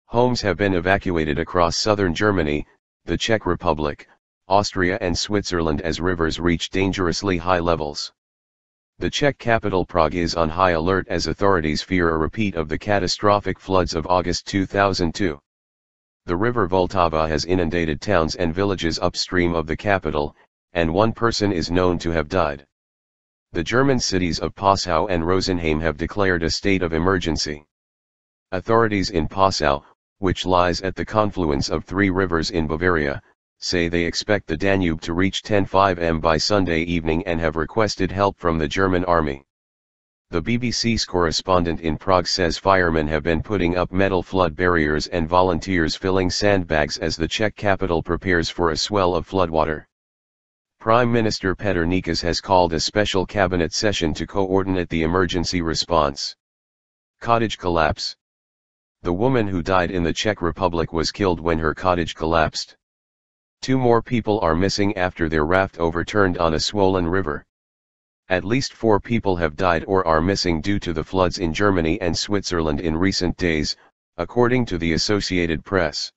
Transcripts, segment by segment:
Homes have been evacuated across southern Germany, the Czech Republic, Austria and Switzerland as rivers reach dangerously high levels. The Czech capital Prague is on high alert as authorities fear a repeat of the catastrophic floods of August 2002. The river Vltava has inundated towns and villages upstream of the capital, and one person is known to have died. The German cities of Passau and Rosenheim have declared a state of emergency. Authorities in Passau, which lies at the confluence of three rivers in Bavaria, say they expect the Danube to reach 10:05 am by Sunday evening and have requested help from the German army. The BBC's correspondent in Prague says firemen have been putting up metal flood barriers and volunteers filling sandbags as the Czech capital prepares for a swell of floodwater. Prime Minister Petr Nečas has called a special cabinet session to coordinate the emergency response. Cottage collapse. The woman who died in the Czech Republic was killed when her cottage collapsed. 2 more people are missing after their raft overturned on a swollen river. At least 4 people have died or are missing due to the floods in Germany and Switzerland in recent days, according to the Associated Press.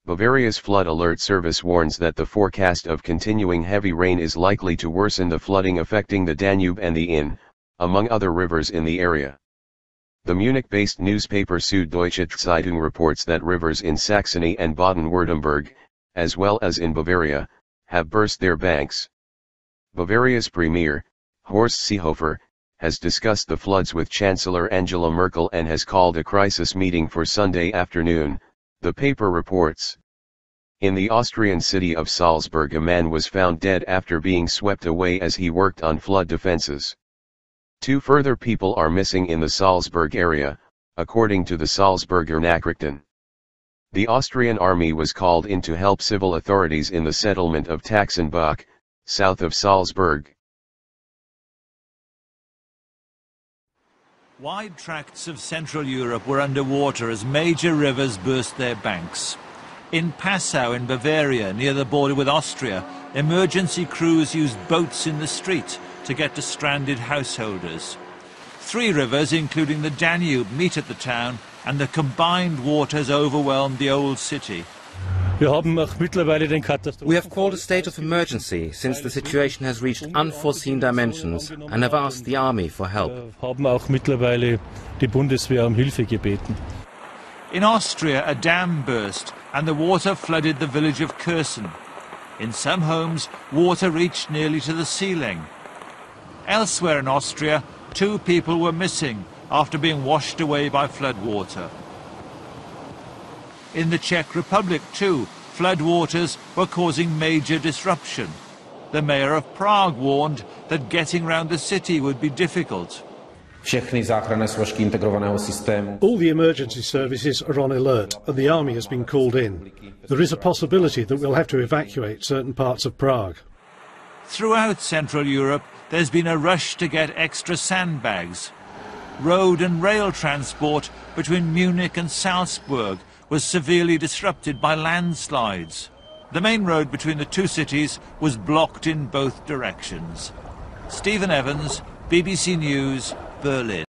Bavaria's Flood Alert Service warns that the forecast of continuing heavy rain is likely to worsen the flooding affecting the Danube and the Inn, among other rivers in the area. The Munich-based newspaper Süddeutsche Zeitung reports that rivers in Saxony and Baden-Württemberg, as well as in Bavaria, have burst their banks. Bavaria's premier, Horst Seehofer, has discussed the floods with Chancellor Angela Merkel and has called a crisis meeting for Sunday afternoon, the paper reports. In the Austrian city of Salzburg, a man was found dead after being swept away as he worked on flood defenses. 2 further people are missing in the Salzburg area, according to the Salzburger Nachrichten. The Austrian army was called in to help civil authorities in the settlement of Taxenbach, south of Salzburg. Wide tracts of Central Europe were underwater as major rivers burst their banks. In Passau in Bavaria, near the border with Austria, emergency crews used boats in the street to get to stranded householders. 3 rivers, including the Danube, meet at the town, and the combined waters overwhelmed the old city. We have called a state of emergency since the situation has reached unforeseen dimensions and have asked the army for help. In Austria, a dam burst and the water flooded the village of Kürzen. In some homes, water reached nearly to the ceiling. Elsewhere in Austria, 2 people were missing after being washed away by floodwater. In the Czech Republic too, floodwaters were causing major disruption. The mayor of Prague warned that getting round the city would be difficult. All the emergency services are on alert and the army has been called in. There is a possibility that we'll have to evacuate certain parts of Prague. Throughout Central Europe, there's been a rush to get extra sandbags. Road and rail transport between Munich and Salzburg was severely disrupted by landslides. The main road between the 2 cities was blocked in both directions. Stephen Evans, BBC News, Berlin.